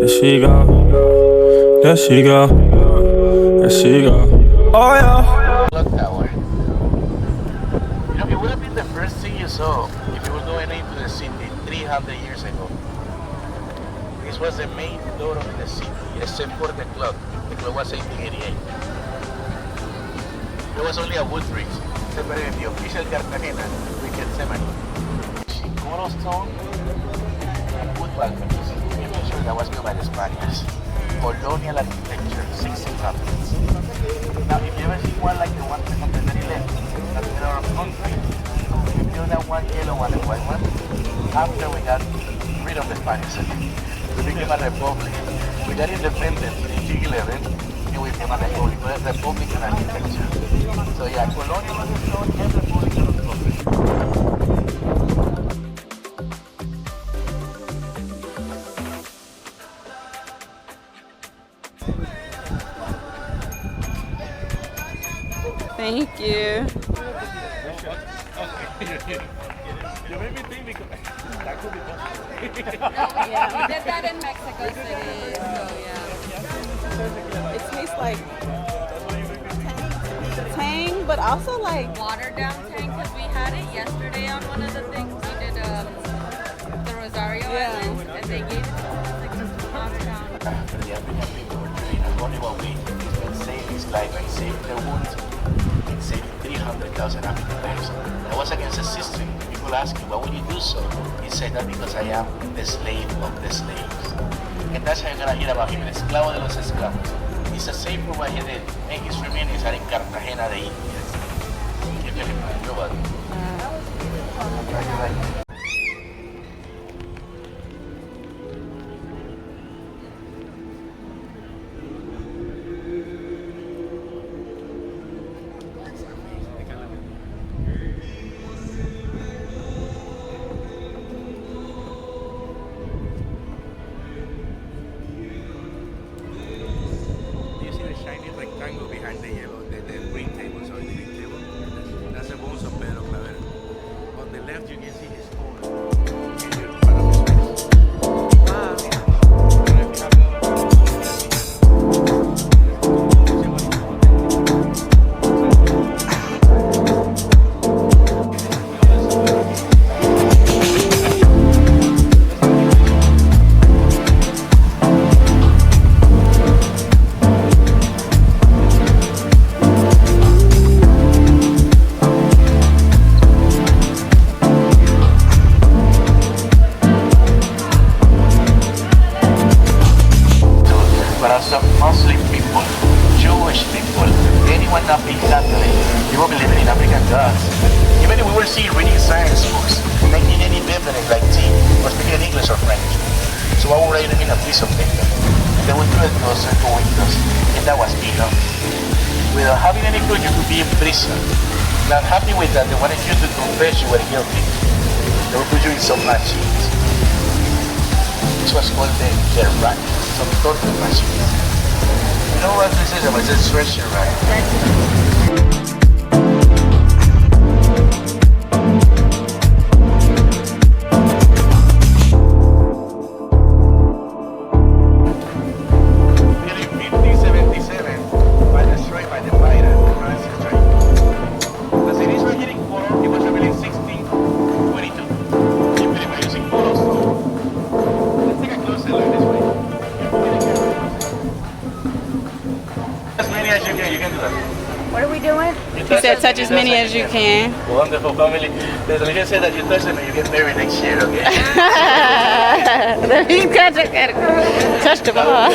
There she go. There she go. There she go. Oh yeah. Clock tower. You know, it would have been the first thing you saw if you were going into the city 300 years ago. This was the main door of the city, except for the clock. The clock was 1888. There was only a wood bridge separating the official Cartagena with Getsemani. Cornerstone and wood balconies. You make sure that was built by the Spaniards. Colonial architecture, 1600s. Now, if you ever see one like the one on the very left, that's made out of concrete, we built that one yellow one and white one after we got rid of the Spaniards. We became a republic. We got independence in 1811 and we became a republic. But a republican architecture. So yeah, colonial on the stone and republican on the concrete. Thank you. You made me think because that could be possible. Yeah, we did that in Mexico City, so yeah. It tastes like tang, but also like watered down tang because we had it yesterday on one of the things we did the Rosario Island and they gave it to us like just watered down. For the African people were doing only one way. It's been saving his life and saving their wounds. It's saving 300,000 African lives. That was against the system. People ask him, why would you do so? He said that because I am the slave of the slaves. And that's how you're gonna hear about him, el esclavo de los esclavos. He's a slave for what he did, and his remains are in Cartagena de Indias. You can imagine about it. Muslim people, Jewish people, anyone not being Catholic, you won't be living in African gods. Even if we were seeing reading science books, making any beverage like tea, or speaking English or French. So I would write them in a piece of paper. And they would do it to us and to windows. And that was enough. Without having any clue, you could be in prison. Not happy with that, they wanted you to confess you were guilty. They would put you in some machines. This was called the rack, some torture machines. You know what this is? It's a treasure rack. He said, touch as many as you can. Wonderful family. The religion said that you touch them and you get married next year, okay? Touch them all.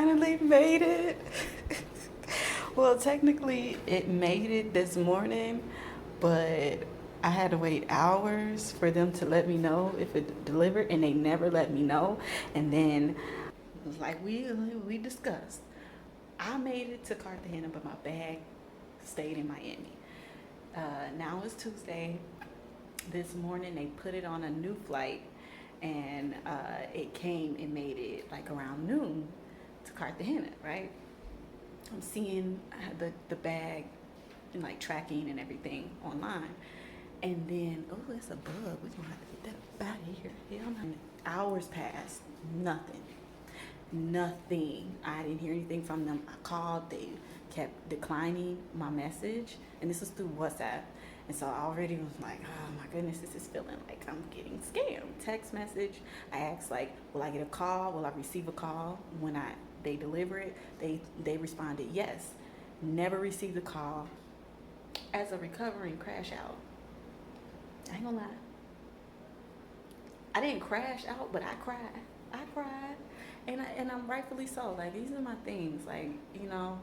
finally made it. Well, technically it made it this morning, but I had to wait hours for them to let me know if it delivered, and they never let me know. And then it was like we discussed, I made it to Cartagena, but my bag stayed in Miami. Now it's Tuesday. This morning they put it on a new flight, and it came and made it like around noon to Cartagena, right? I'm seeing the bag and like tracking and everything online. And then, oh, it's a bug. We're gonna have to get that out of here. Hell no. Hours passed, nothing. I didn't hear anything from them. I called, they kept declining my message, and this was through WhatsApp. And so I already was like, oh my goodness, this is feeling like I'm getting scammed. Text message, I asked like, will I get a call? Will I receive a call when they deliver it? They responded yes. Never received a call. As a recovering crash out, I ain't gonna lie, I didn't crash out, but I cried, and I'm rightfully so. Like, these are my things. Like, you know,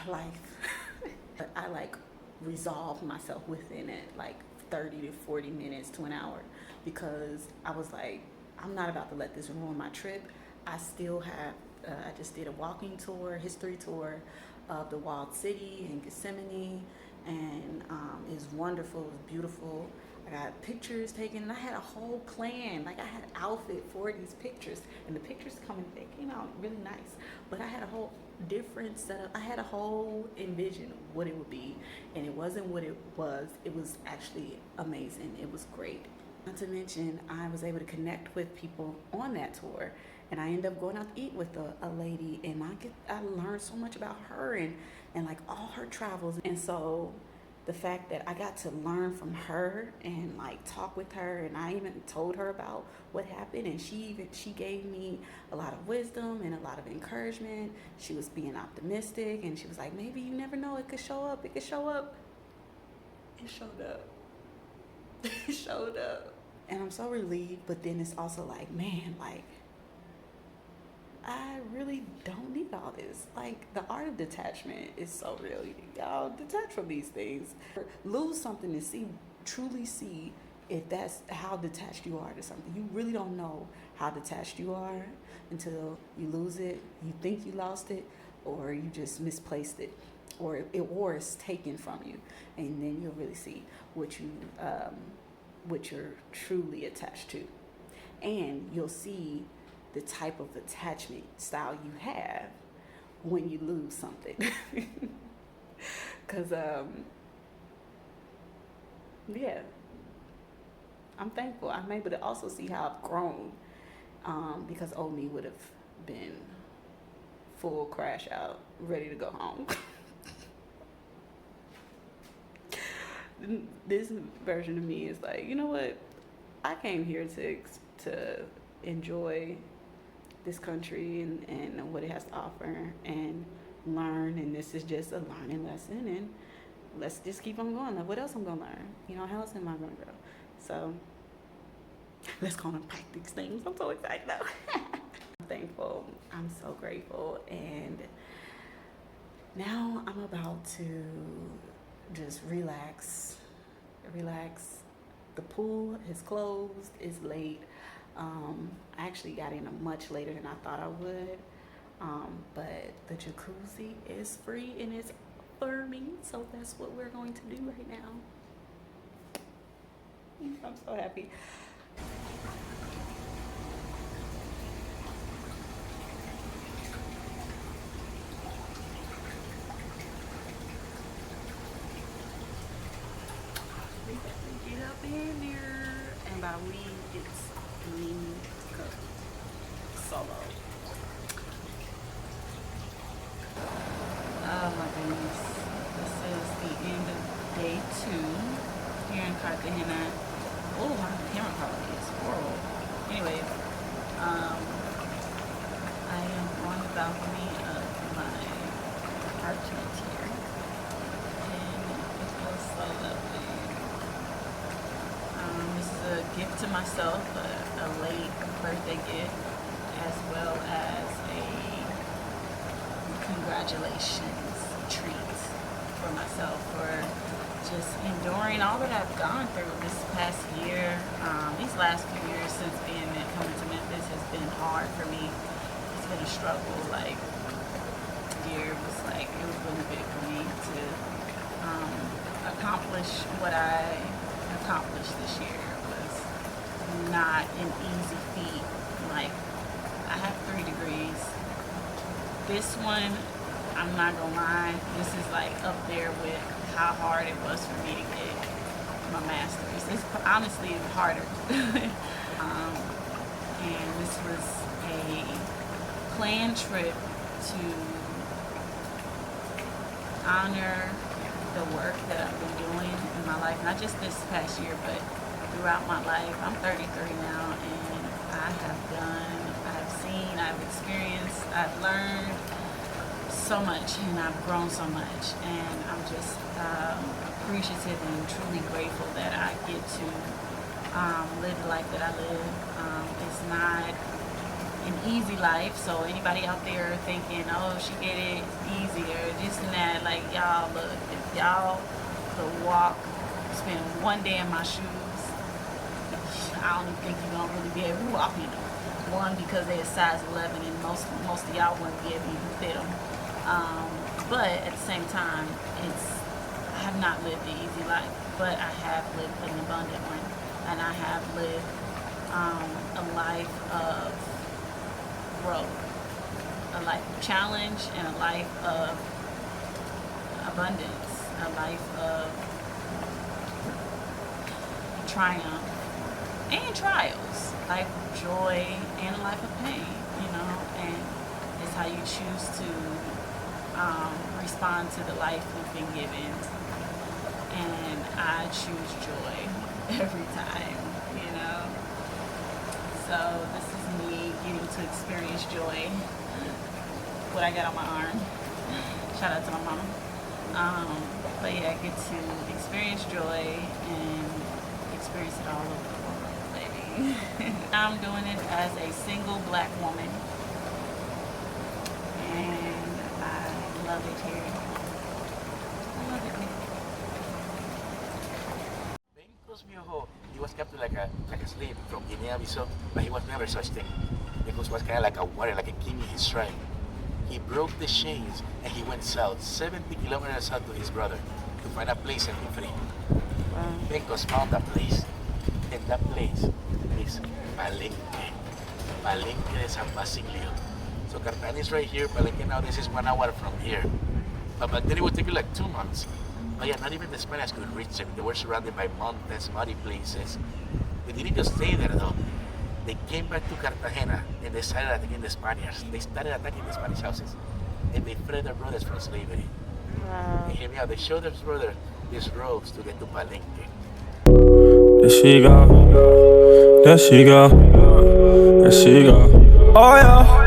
life. I like resolved myself within it, like 30 to 40 minutes to an hour, because I was like, I'm not about to let this ruin my trip. I still have, I just did a walking tour, history tour of the Walled City and Getsemani, and it's wonderful, it's beautiful. I got pictures taken, and I had a whole plan. Like, I had an outfit for these pictures, and the pictures they came out really nice. But I had a whole different setup. I had a whole envision of what it would be, and it wasn't what it was. It was actually amazing. It was great. Not to mention, I was able to connect with people on that tour, and I ended up going out to eat with a lady, and I learned so much about her and like all her travels. And so the fact that I got to learn from her and like talk with her, and I even told her about what happened, and she gave me a lot of wisdom and a lot of encouragement. She was being optimistic, and she was like, maybe you never know, it could show up. It showed up. It showed up. And I'm so relieved, but then it's also like, man, like, I really don't need all this. Like, the art of detachment is so real. Y'all detach from these things. Lose something and truly see if that's how detached you are to something. You really don't know how detached you are until you lose it. You think you lost it, or you just misplaced it, or it's taken from you, and then you'll really see what you're truly attached to, and you'll see the type of attachment style you have when you lose something. Because yeah, I'm thankful. I'm able to also see how I've grown, because old me would have been full crash out, ready to go home. This version of me is like, you know what? I came here to enjoy this country and what it has to offer and learn, and this is just a learning lesson, and let's just keep on going. Like, what else I'm gonna learn? You know, how else am I gonna grow? So let's go and pack these things. I'm so excited though. I'm thankful. I'm so grateful, and now I'm about to just relax. The pool is closed. It's late. I actually got in much later than I thought I would, but the jacuzzi is free and it's for me, so that's what we're going to do right now. I'm so happy. Get up in there, and by we, it's me, solo. Oh my goodness, this is the end of day 2 here in Cartagena. Oh, my camera quality is horrible. Anyways, I am on the balcony of my apartment here, and it feels so lovely. This is a gift to myself, a late birthday gift, as well as a congratulations treat for myself for just enduring all that I've gone through this past year. These last few years since coming to Memphis has been hard for me. It's been a struggle. Like, year was like, it was really big for me to accomplish what I accomplished this year. It was not an easy feat. Like, I have 3 degrees. This one, I'm not gonna lie, this is like up there with how hard it was for me to get my master's. It's honestly harder. And this was a planned trip to honor the work that I've been doing in my life, not just this past year, but throughout my life. I'm 33 now, and I have seen, I've experienced, I've learned so much, and I've grown so much, and I'm just appreciative and truly grateful that I get to live the life that I live. It's not an easy life, so anybody out there thinking, oh, she get it easier, this and that, like, y'all, look, if y'all could spend one day in my shoes, I don't even think you're gonna really be able to walk in them. One, because they're size 11, and most of y'all wouldn't be able to even fit them. But at the same time, I have not lived an easy life, but I have lived an abundant one, and I have lived a life of growth, a life of challenge, and a life of abundance, a life of triumph and trials, life of joy and a life of pain, and it's how you choose to respond to the life you've been given. And I choose joy every time, So this is me getting to experience joy. What I got on my arm. Shout out to my mama. But yeah, I get to experience joy and experience it all over the world, baby. I'm doing it as a single black woman. And I love it here. I love it here. He was captured like a slave from Guinea-Bissau, but he was never such thing. Because he was kind of like a warrior, like a king in his tribe. He broke the chains and he went south, 70 kilometers south to his brother, to find a place and be free. Wow. Bencos found a place, and that place is Palenque. Palenque de San Basilio. So Cartagena is right here, Palenque now, this is 1 hour from here. But back then it would take you like 2 months. But yeah, not even the Spaniards could reach them. They were surrounded by mountains, muddy places. They didn't just stay there though. They came back to Cartagena and they started attacking the Spaniards. They started attacking the Spanish houses. And they freed their brothers from slavery. Wow. And hear me out, they showed their brothers these roads to get to Palenque. There she go. There she go. There she go. Oh yeah.